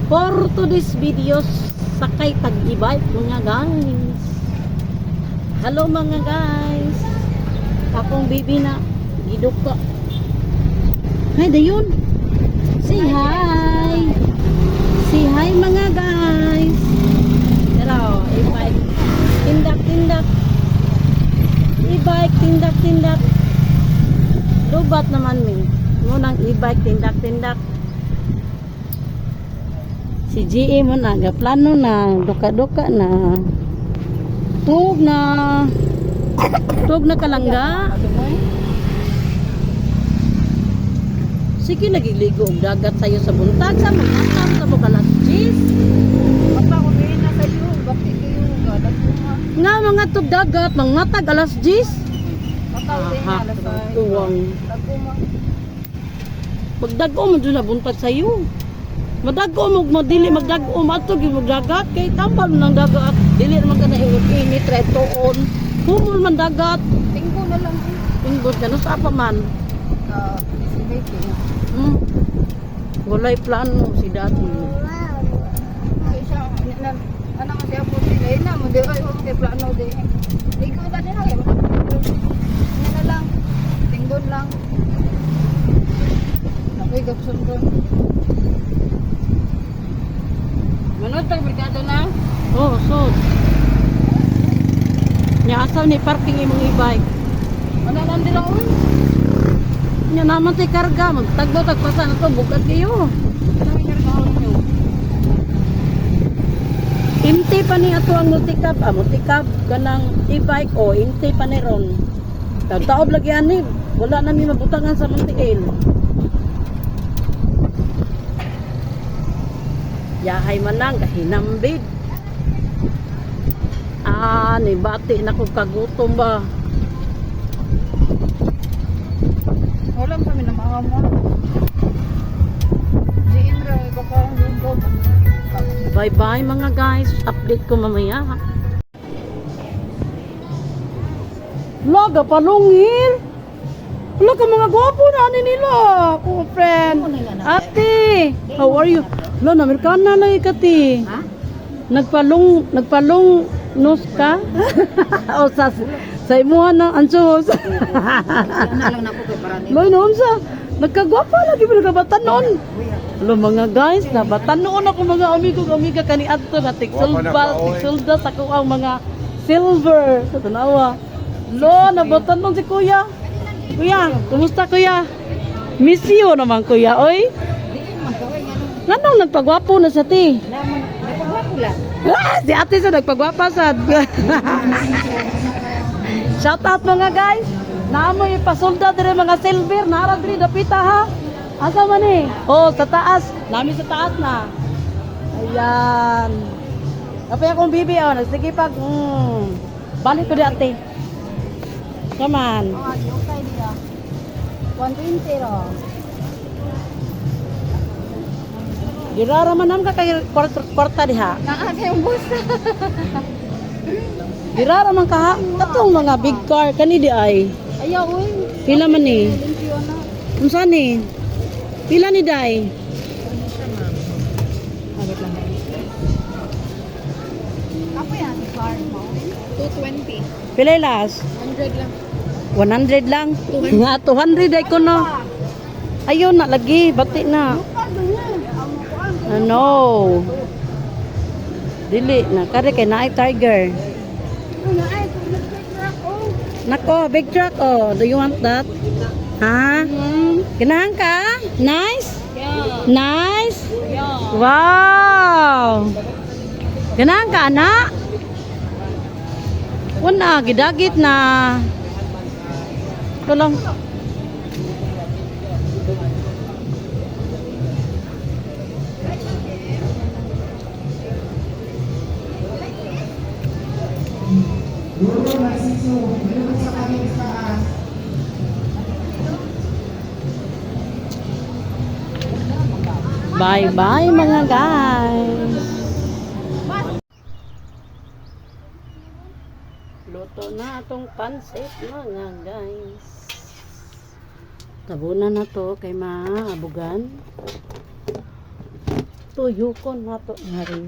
For today's videos, sakay tag-e-bike mga guys. Hello mga guys. Akong baby na giduka. Hi dayon. Say hi. Say hi mga guys. Hello, e-bike. Tindak-tindak. E-bike, tindak-tindak. Lubat naman mi. Ngunang e-bike, tindak-tindak. Si GE mo na, plano na, duka-duka na. Tug na kalangga. Sige, nagiligo og dagat sayo sa buntag sa mga tam sa bukalas cheese. Papa ko din na sa iyo, bakit kayo gadag mo nga? Nga mga tug dagat, mga tag alas 10. Papa ko din na sa Tuwang. Tagumang. Magdag-o mo dun na buntag sayo. Madag-o mo, madili magdag-o, matog yung magdagat. Kay tambal mo ng dagat. Dili naman ka na init, retoon. Humol man dagat. Tingko na lang. Ingbot ka, nasa pa man. Si Becky. Walay plano si dati. Ay siya, ano nga siya po sila, na mo, di ba, yung plano din. Tingko na din lang. Ano na lang, tinggon lang. Ako'y gapson ko. Manood tayo merkado na? Oh, so. Nya ni parking imong e-bike. Ano lang din ako? Nya naman tay karga, magtagbo-tagpasa na to, bukat kayo. Ano yung kargahon nyo? Imti pa ni ato ang multicab kanang e-bike o imti pa ni ron. Taob lagi ani, wala na mi mabutangan sa Montiel. Yahay man lang kahinambid. Ni bati na ko kagutom ba. Wala kami na mga mo. Si Indra, baka ang lungkot. Bye bye mga guys, update ko mamaya. Laga palungil. Wala ka mga gwapo na ani nila, ko friend. Ate, how are you? Lo na Amerikana lagi kati. Ha? Nagpalong nos ka? O sa imuhan ng ansos. Ano lang na po kay Parani. Loy noon sa nagkagwapa lagi mo nagabatan noon. Lo mga guys, nabatan noon ako mga amiga kani adto na tiksulda sa ko ang mga silver. Tanawa. Lo nabatan noon si kuya. Kuya, kumusta kuya? Miss you naman kuya, oy. Nganong nagpagwapo na sa ti? Napagwapo lang. Si ate sa nagpagwapa sad. Shout out mga guys. Naamoy ipasulda dire mga silver, nara diri dapita ha. Asa man eh? Oh, sa taas. Nami sa taas na. Ayan. Kapay akong bibi oh, nagsigipag. Balik ko di ate. Come on. Okay niya. 120 ro. Girara man nam ka kay kwarta diha. Naa yung bus. Girara man ka ha. Katong mga big car kani di ay. Ayaw uy. Pila man ni? Limpyo na. Unsa ni? Pila ni day? Ano siya ma'am? Agad lang. Ako yan, car mo. 220. Pila las? 100 lang. 100 lang. Nga 200 ay ko no. Ayun na lagi, bati na. Ano? Dili na kare kay naay tiger. Nako, big truck oh. Do you want that? Ha? Ganahan ka? Nice? Yeah. Nice? Yeah. Wow! Ganahan ka, anak? Wala, gidagit na. Ito lang. Bye bye mga guys. Luto na atong pansit mga guys. Tabunan na to kay maabugan. Tuyukon na to ngari.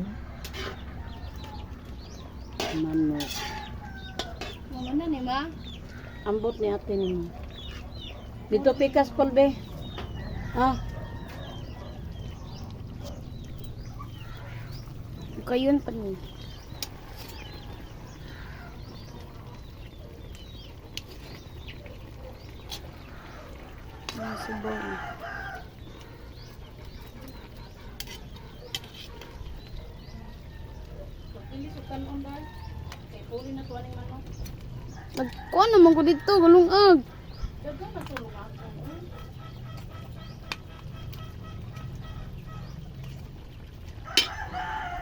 Manok. Mama na ni ma. Ambot ni ate ni mo. Dito pikas polbe. Ah, Kayon pa ni. Subo. hindi sukan on ba? Kay puli na tuwa ning manok. Nagkuha naman ko dito, galungag. Dagan na tulog ako.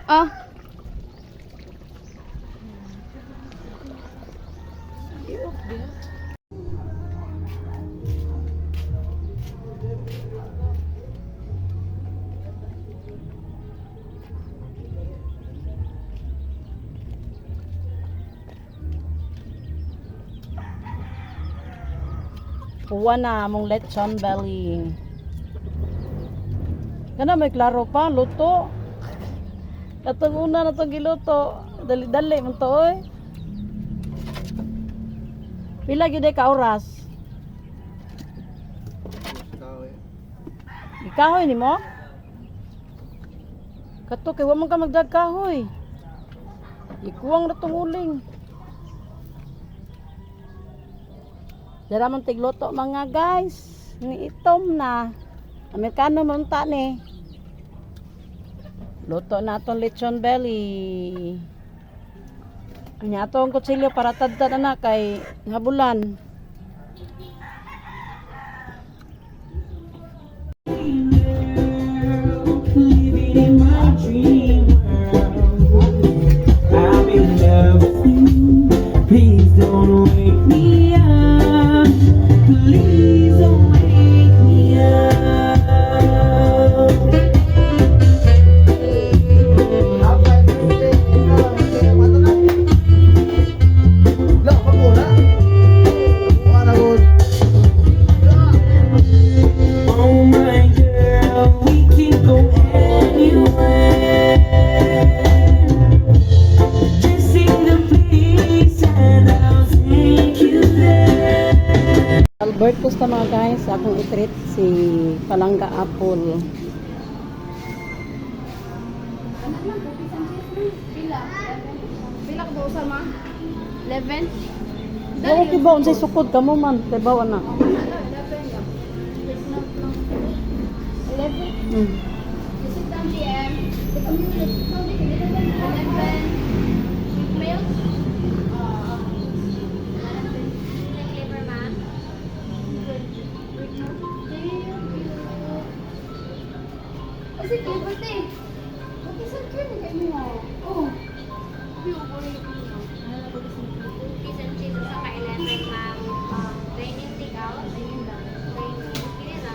Ah, Kuha na mong lechon belly. Kana may klaro pa, luto. Katong una na itong giluto. Dali-dali man to oy. Pila gid ka oras? Ikahoy ni mo? Kato kay wa man ka magdagkahoy. Ikuwang na tong uling. Dara man tigluto mga guys. Ni itom na. Amerikano man ta ni. Luto na atong lechon belly. Anya atong kutsilyo para tadtad na kay habulan. Living in my dream world. I'm in love with you. Please don't wake me up. Please don't wake me up. Oh my girl, we can go anywhere. Just sing the place and I'll take you there. Albert Costa mga guys, akong i-treat si Palangga Apple. pila. Pila ka ba usal ma? 11? Okay ba unsay sukod kamo man kay bawa na. 11. Hmm. This is 10 p.m. The community is 11 milk. Flavor man. Kasi flavor te. Okay, saan kayo na kayo mo? Oh. Cookies and cheese sa ka-11, ma'am. Training take-out. Ayun lang. Training. Kini na.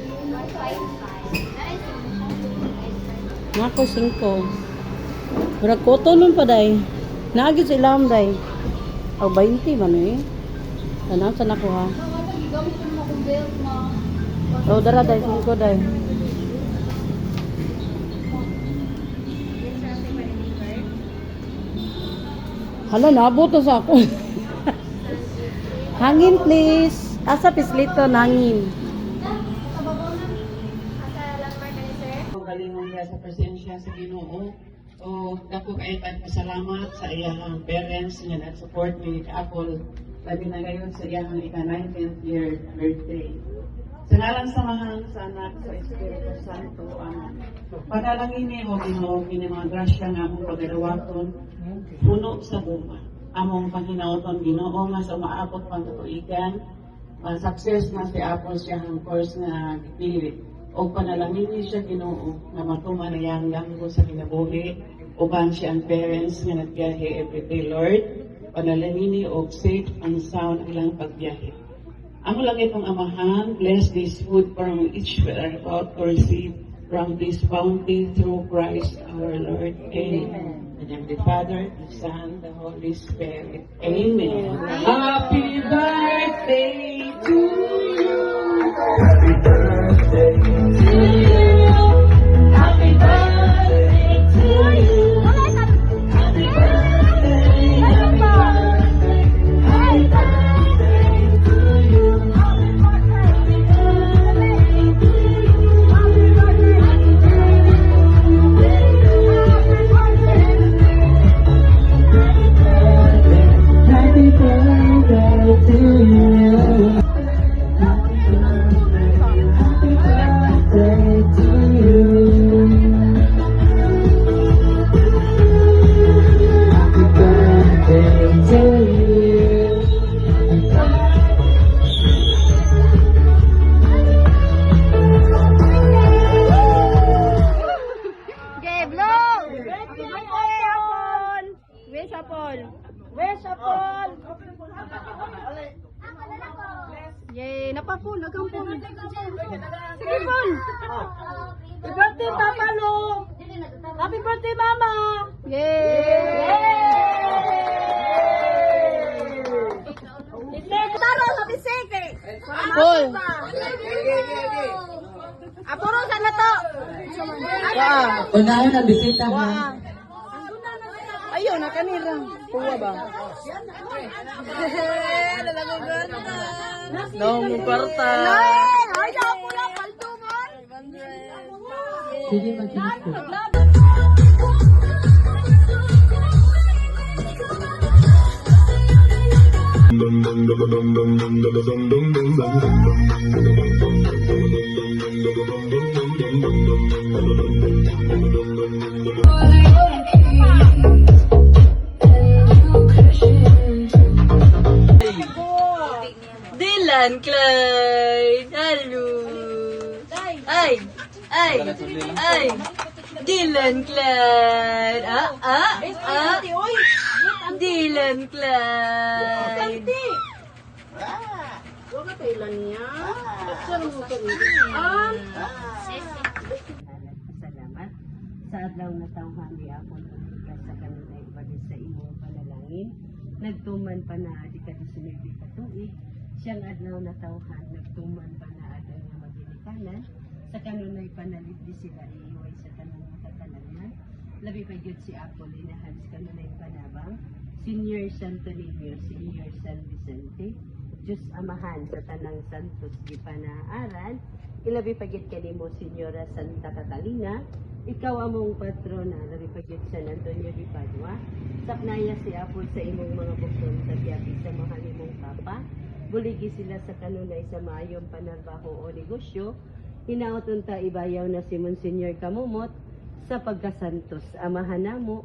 155. Nice. Nako 5. Murag koto nun pa day. Naagid sa ilam day. O 20 man eh. Tanan sa nako ha. Gamit ko naman kong belt na. O dara day 5 day. Yes, sir. Sa pa-deliver. Hala naabot na sa ako. Hangin please. Asa pislito nangin. Kababaw na. Asa landmark ka ni sir? Magalingon niya sa presensya sa Ginoo. O dako kay pasalamat sa iyang parents nga nag-support ni Apple labi na ngayon sa iyang ika-19th year birthday. Sa ngalan sa mahal sa anak sa Espiritu Santo, Amen. Panalangin ni o Ginoo kini mga grasya nga among pagadawaton puno sa buma. Among panghinauton Ginoo nga sa umaabot pang katuigan, success na si Apple siya ang course nga gipili. O panalangin ni siya Ginoo nga matuman na yang langgo sa kinabuhi uban siya ang parents nga nagbiyahe everyday Lord panalangin ni og safe and sound ang ilang pagbiyahe. Amo lang itong amahan, bless this food from each we are about to receive from this bounty through Christ our Lord. Amen. In the name of the Father, the Son, the Holy Spirit. Amen. Happy birthday to you. Happy birthday to you. Yay, napapul, nagampul. Sige, Pul. Happy birthday, Papa Lo! Happy birthday, Mama! Taro sa bisik. Pul! Apuro sa na to. Unahin na bisita ha. Ayaw, nakanira. Kuha ba? No, muparta. Ay, ako lang, paltungan. Sige, mag-inis ko. Dylan Klein! Halo! Ay! Dylan Klein! Dylan Klein! Huwag kailan niya. Salamat sa adlaw na tawhan di ako ka sa kanila ibalik sa imong panalangin. Nagtuman pa na di ka disunod ka tuig. Siyang adlaw na tawhan nagtuman pa na adang nga maginikanan. Sa kanunay panalit di sila iiway sa tanong matatalangan. Labi pa gyud si Apple inahan sa kanunay panabang. Senior Santo Niño, Senior San Vicente. Diyos Amahan sa Tanang Santos di panaaral, ilabi pagit kanimo Senyora Santa Catalina, ikaw among patrona, labi pagit San Antonio di Padua, saknaya si Apol sa imong mga bukton sa tiyapi sa mahal imong papa, buligi sila sa kanunay sa maayong panarbaho o negosyo, hinaoton ta ibayaw na si Monsignor Kamumot sa pagkasantos, amahan namo,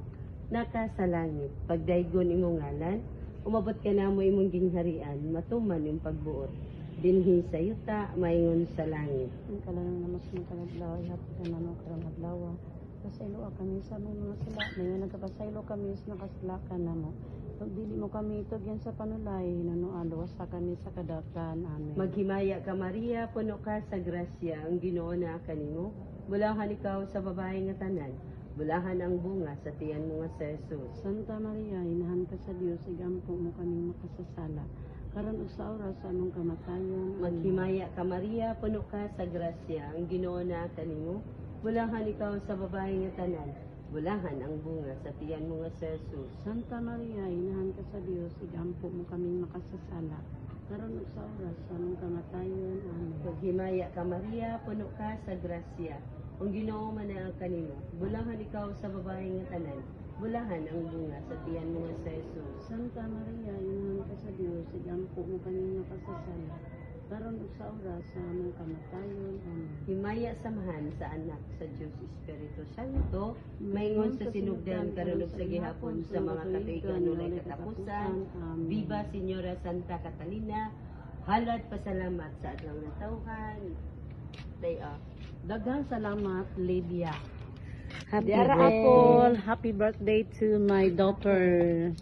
naka sa langit, pagdaygon imong ngalan, umabot ka na mo imong gingharian, matuman yung pagbuot. Dinhi sa yuta, maingon sa langit. Ang kalanang namas ng kaladlaw, ihapon ka na no karang adlaw. Pasaylo kami sa mga sila. Ngayon nagkapasaylo kami sa nakaslakan na mo. Pag dili mo kami ito yan sa panulay, nanualo sa kami sa kadakan. Amen. Maghimaya ka Maria, puno ka sa grasya, ang Ginoo na kanimo. Bulahan ikaw sa babae nga tanan. Bulahan ang bunga sa tiyan mo nga sa Jesus. Santa Maria, inahan ka sa Dios, igampo mo kami makasasala. Karon ug sa oras sa among kamatayon. Maghimaya ka Maria, puno ka sa grasya, ang Ginoo na kanimo. Bulahan ikaw sa babae nga tanan. Bulahan ang bunga sa tiyan mo nga sa Jesus. Santa Maria, inahan ka sa Dios, igampo mo kami makasasala. Karon ug sa oras sa among kamatayon. Amen. Maghimaya ka Maria, puno ka sa grasya, ang Ginoo man ang kanimo. Bulahan ikaw sa babae nga tanan. Bulahan ang bunga sa tiyan mo nga sa Jesus. Santa Maria, inahan ka sa Dios, igampo mo kami makasasala. Karon ug sa oras sa among kamatayon. Amen. Himaya samahan sa anak sa Dios Espiritu Santo, maingon sa sinugdan karon ug sa gihapon sa mga katuigan walay katapusan. Viva Señora Santa Catalina, halad pasalamat sa adlaw na tawhan. Day off. Daghang salamat, Lydia. Happy Diara birthday. Apple, happy birthday to my daughter.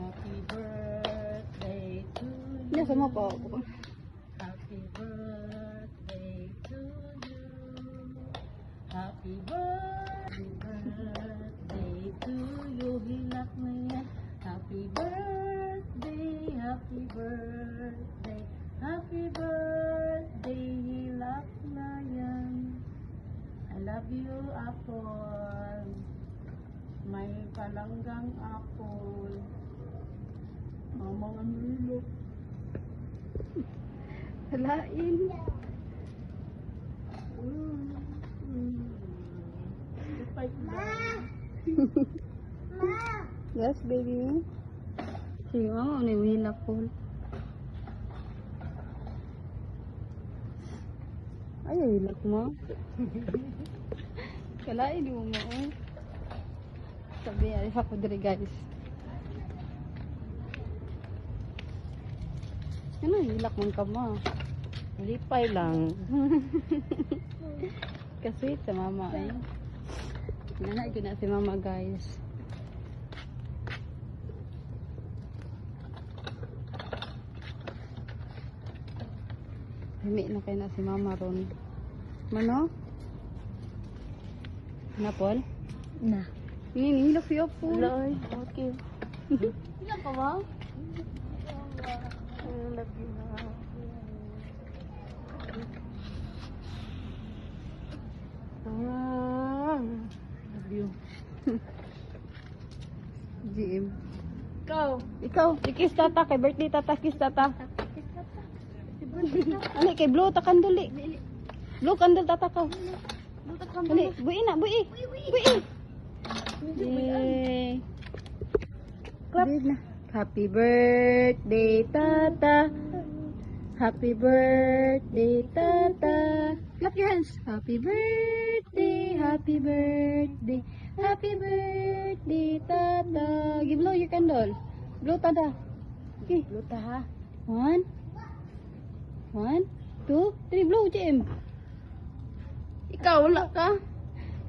Happy birthday to you. Nasa mo po. Happy birthday to you. Happy birthday to you. Hilak na yan. Happy birthday, happy birthday, happy birthday, hilak na yan. I love you, Apple. May palanggang apple. Mamang ang ilok. Halain. Yes, baby. Sige, mama, ano yung hilak po? Ay, hilak mo. Kalain mo mo. Sabi, ay ako diri guys. Ano, hilak mo ka mo. Lipay lang. Ka-sweet sa mama ay. Nana na si mama guys. Himi na kayo na si mama ron. Mano? Napol? Na. Ini love you po. Loy, okay. Ilan ka ba? Love you na. Love you. GM. Ikaw. Ikaw, kiss tata kay birthday tata, kiss tata. Ani kay blow ta kanduli. Blow kandul tata ka. Ani, bui na, bui. Bui. Yay. Clap na. Happy birthday tata. Happy birthday tata. Clap your hands. Happy birthday, happy birthday. Happy birthday tata. Give blow your candle. Blow tata. Okay. Blow ta ha. 1, 2, 3, blow, Jim. Ikaw, wala ka.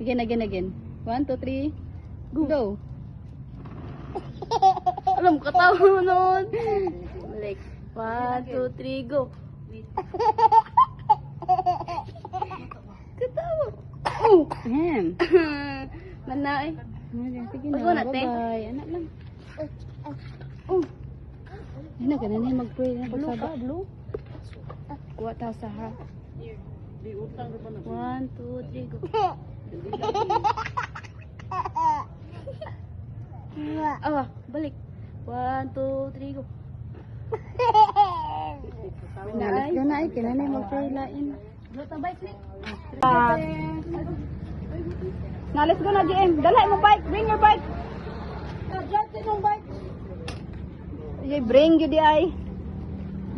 Again. 1, 2, 3, go. Alam, katawa nun. Balik. 1, 2, 3, go. Katawa. Oh, ham. Manay. Sige na, bye-bye. Anak lang. Oh. Ay na, ganun na mag-pray na. Blue ka, blue. Kuha tayo sa ha. Di utang pa na. 1, 2, 3, go. Balik. 1, 2, 3, go. Ganay, kinanay mag-pray lain. Na, let's go na, GM. Dala mo bike. Bring your bike. Drive din yung bike. Bring you di ay.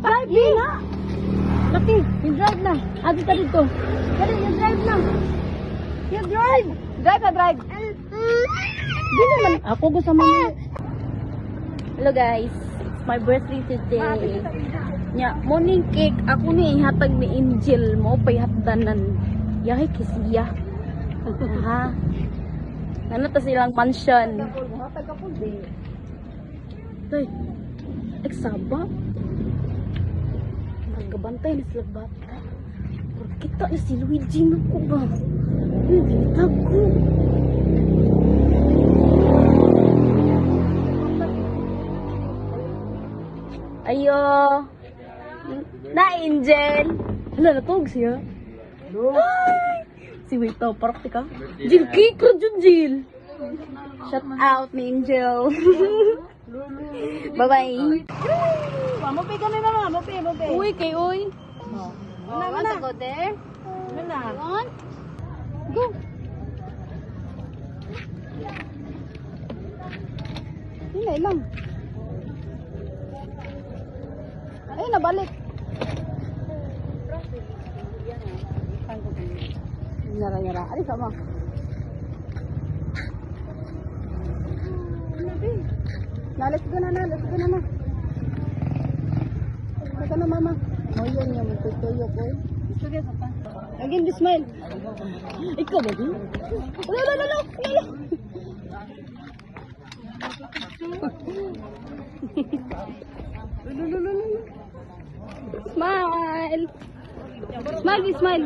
Drive din na. Laki, you drive na. Adi ka dito. Dali, you drive na. You drive. Drive na, drive. Di naman. Ako gusto mo. Hello guys, it's my birthday today. Nya, morning cake ako ni ihatag ni Angel mo payhatdanan. Yahay kisiya. Ha. Ano to silang mansion. Tay. Eksaba. Magkabantay ni sila bata. Pero kita ni si Luigi na ko ba? Nagitag ko. Ayo. Na Angel. Hala natog siya. Ay! Si Wito, parok ka. Jill cake ra jud Jill. Shout out ni Angel. Bye bye. Mapi ka na naman. Mapi. Uy kay uy. Want to go there? Na. Want? Go. Hindi lang. Ay, nabalik. Nyara. Ari sama. Let's go na. Saka na mama. Oh, yun yung magtutuyo ko. Again, smile. Ikaw ba din? Lalo. Smile. Smile.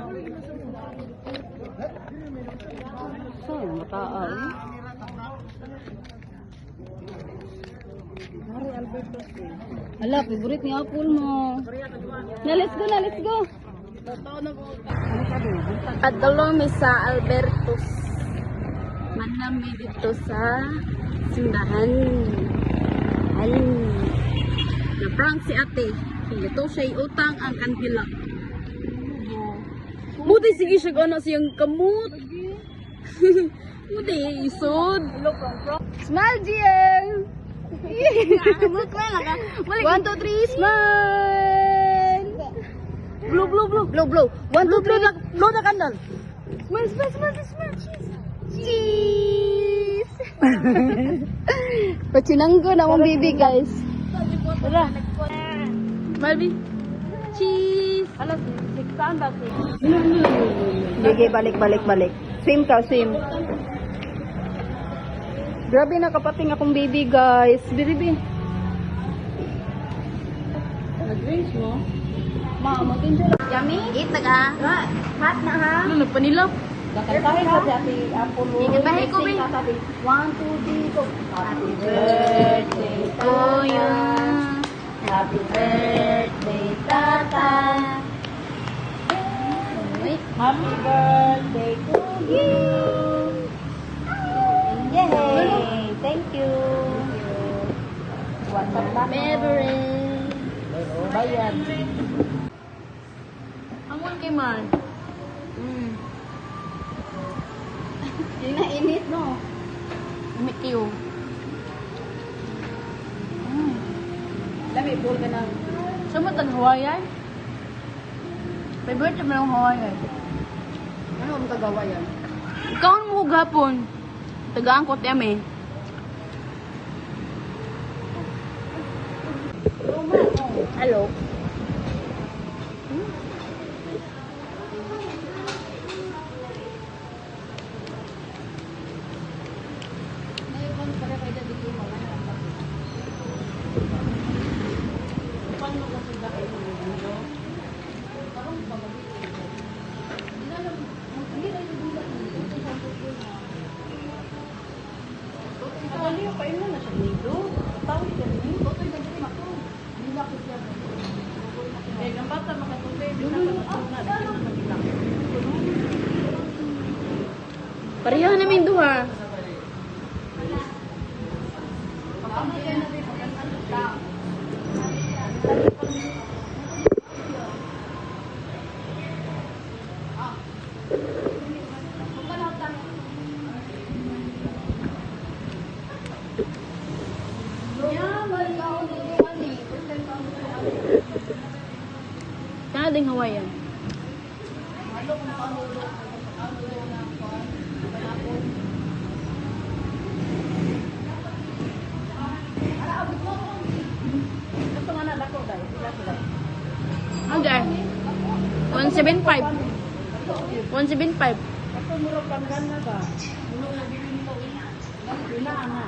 Saan mataaw? Ala, favorite ni Apple mo. Na, let's go. Adalo mi sa Albertos. Manami dito sa simbahan. Na-prank si ate. Ito siya utang ang kandila. Buti sige siya gana siyang kamot. Buti isod. Smile, GM! 1, 2, 3, smile! Blow. 1, 2, 3, Blow the candle. smile. Cheese! Pachinanggo na mong baby, guys. Tara. Malvi. Cheese. Alas. Saan ba si? Sige, balik. Swim ka, swim. Grabe na kapating akong baby, guys. Baby. Nag-drinks mo? Ma, mag-enjoy. Yummy? Eat na ka? Hot na ha? Ano, nagpanilap? Kakantahin sa si Ate Apollo. Sige, bahay ko, Sing Bin. ka, sabi, 1, 2, 3, go. Happy birthday to you. Happy birthday, Tata. Happy birthday to you. Yay! Thank you. WhatsApp na. Beverage. Bayan. Amon kay man. Yun na init, no? Mikyo. Lami, bull ka na. Sa mo tag Hawaiian? Favorite mo ng Hawaiian. Ano ang tagawa yan? Ikaw mo gapon. Tagaan ko teme. Hello? Eh, ang bata makatubig. Nakatubig na. Pareha namin duha. Kanading Hawaiian. Okay. 175. 175. Ako murag panggan na ba? Wala na.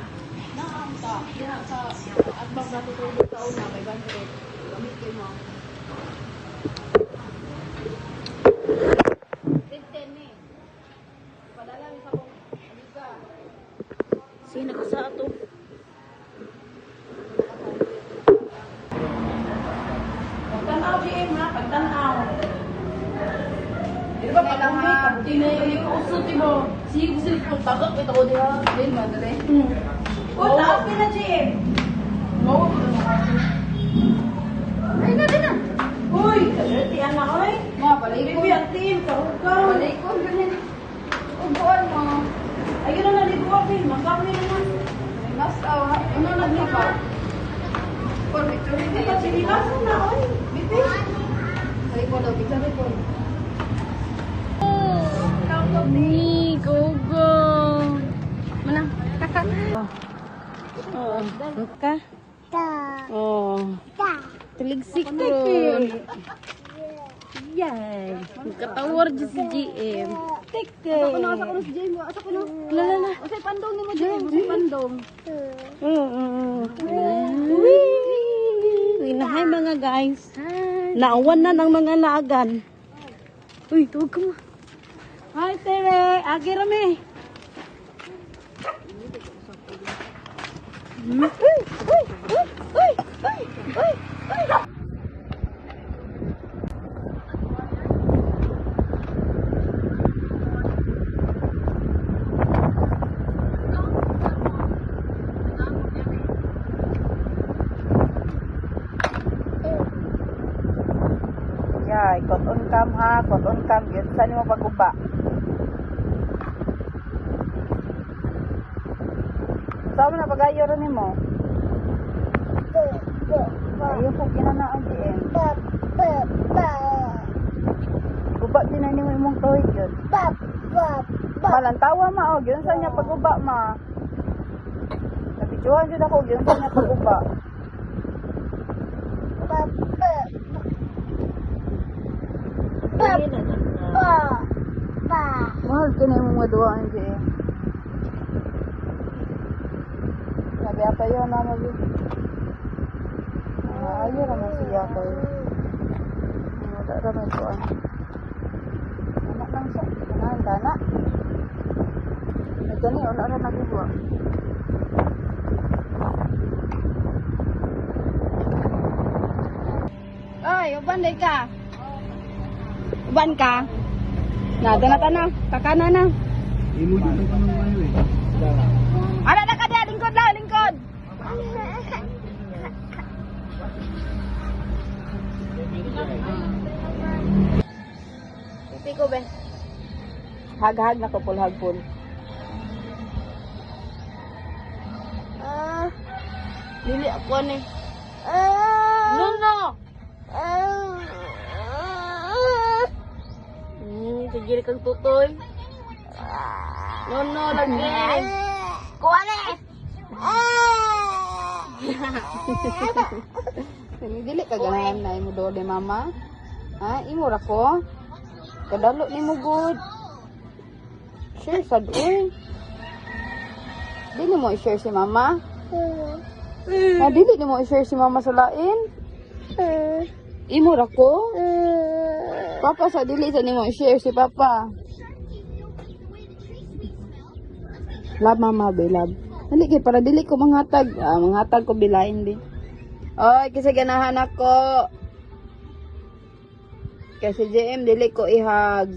Naam ka. Diha sa atbang natutulog sa una kay Bandre. Gamit kayo mo. 10 eh. Padala mi sa kong amiga. Sino ka sa ato? Pagtanaw GM ha, pagtanaw. Di ba pag-uwi, Tinay ko usot mo. Sige sila ko tagak ito ko diha. Din madre. O, taas ka na GM. Mo. Ay na, din na. Uy, kalati anak oy. Ma, balik ko. Bibi ang team kahugaw. Balik ko, ganyan. Ubuan mo. Ayun na naligo ako. Makapli na na. May mas, ano nagnipa? Por victory Hindi day. pa sinilasan na oy. Bibi. Ay, ko daw, victory ko. Ni go go. Mana? Kakak. Oh. Ka? Oh. Tiligsik ko. Yay. Katawar dyan si GM. Teke. Asa ko na si Jay mo. Asa ko na. Lala. Usay pandong ni mo, Jay. Usay pandong. Uy, na hi mga guys. Naawan na ng mga lagan. Uy, tuwag ka mo. Hi, Tere. Agi rami. Uy. Yay, koton kam ha, koton kam. Yun, saan mo paguba? Saan mo na pag-ayo rin mo? Ayun po, ginanaan din. Guba din na ni mo imong tuwid yun. Malantawa ma, o. Yun, saan niya paguba ma? Nabidyohan yun ako, yun, saan niya paguba? Mahal ka na yung mga duwaan dyan. Sabi apa yun naman yun. Ayaw naman siya ko yun. Wala naman duwaan. Anak lang siya. Kanahan ka na. Nagkani, wala rin nagugwa. Oy, uban day ka. Uban ka. Na, na. Kakana na. Ada na ka dia, lingkod lang, lingkod. Pipi ko, be. Hag-hag na ko, hag-pul. Dili ako ni. No. Sige kang tutoy. No, lagi. Kuha ni. Dili ka ganahan na imo dole mama. Ha, imo ra ko. Kadalo nimo good. Share sad oy. Dili mo i-share si mama. Dili ni mo i-share si mama sa lain. Imo ra ko. Papa sa dili sa nimo i-share si papa. Love mama be love. Dili kay para dili ko manghatag. Manghatag ko bilain din. Oy, kasi ganahan ako. Kasi JM dili ko ihag.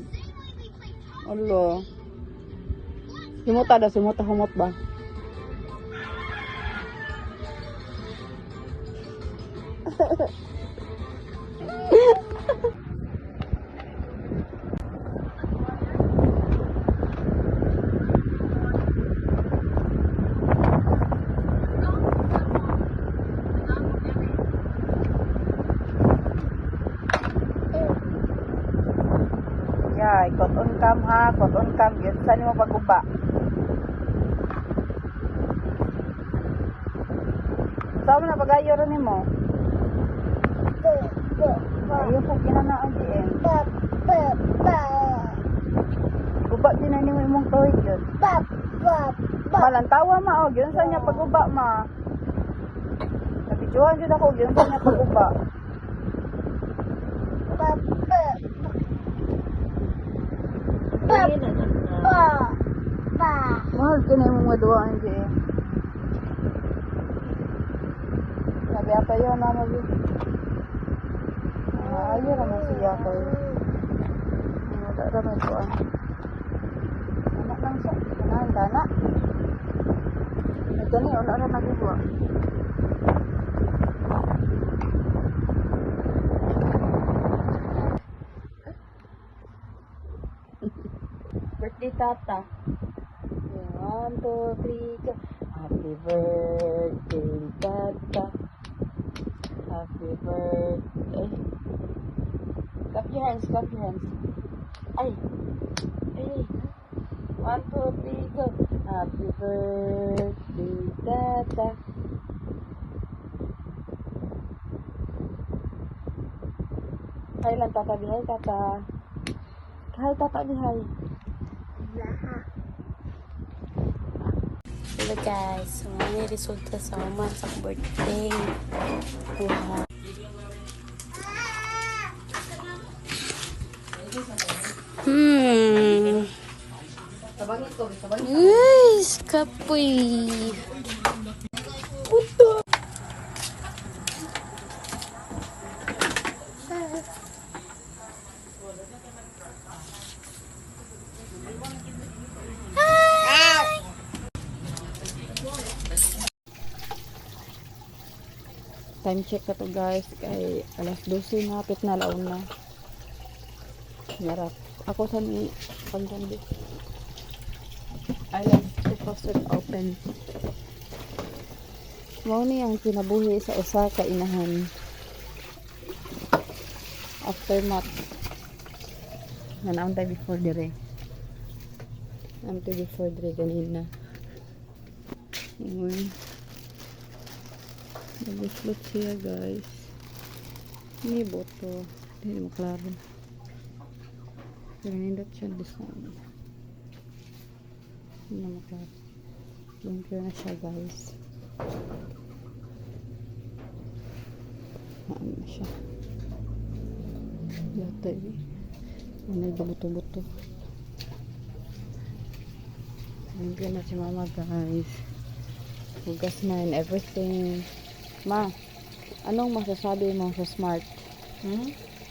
Ulo. Simuta humot ba? Yay, koton cam ha, koton cam. Yun, saan mo pagkuba? Saan mo na pag-ayo rin mo? Ayun po kinanaan din. Guba din na niyo imong toy yun. Malantawa ma, yun saan niya pagkuba ma. Nabidyohan yun ako, yun saan niya pagkuba. Mahal ka na yung mga duwaan dyan. Sabi apa yun naman yun. Ayaw naman siya ko yun. Wala naman duwaan. Anak lang siya. Kanahan ka na. Nagkani, wala rin nagugwa. Birthday tata. 1, 2, 3, go. Happy birthday tata. Happy birthday. Clap your hands, clap your hands. Ay. 1, 2, 3, go. Happy birthday tata. Hi lang tata, bihay tata. Hi tata, bihay. Hello guys, so may resulta sa uman sa birthday. Wow. Yes, kapoy. Time check na to guys, kay alas 12 na, pit na laon na. Narap. Ako sa ni pagdandi. I love to post it open. Mao ni ang kinabuhi sa usa ka inahan. Aftermath. Nanaon tayo before dire. Naon tayo before dire ganina. Nag-float siya guys. May boto. Hindi mo klaro. Pero nindot siya design. Hindi na makat. Lumpia na siya guys. Maan na siya. Yata eh. Ano yung buto-buto. Lumpia na si mama guys. Hugas na and everything. Ma, anong masasabi mo sa Smart?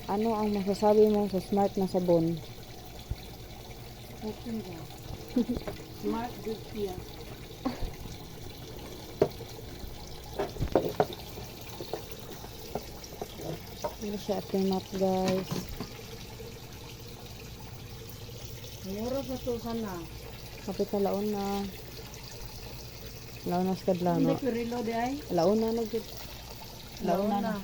Ano ang masasabi mo sa Smart na sabon? Okay ba? Smart good siya. Hindi siya pinap guys. Mura sa to sana. Kapit na laon na. Laon na sa kadlano. Hindi ko reload ay. Laon na nagit. Laon na.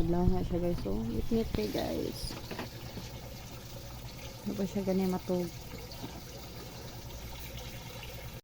Laon na siya guys. So, nit-nit kay guys. Ano ba siya ganyan matog?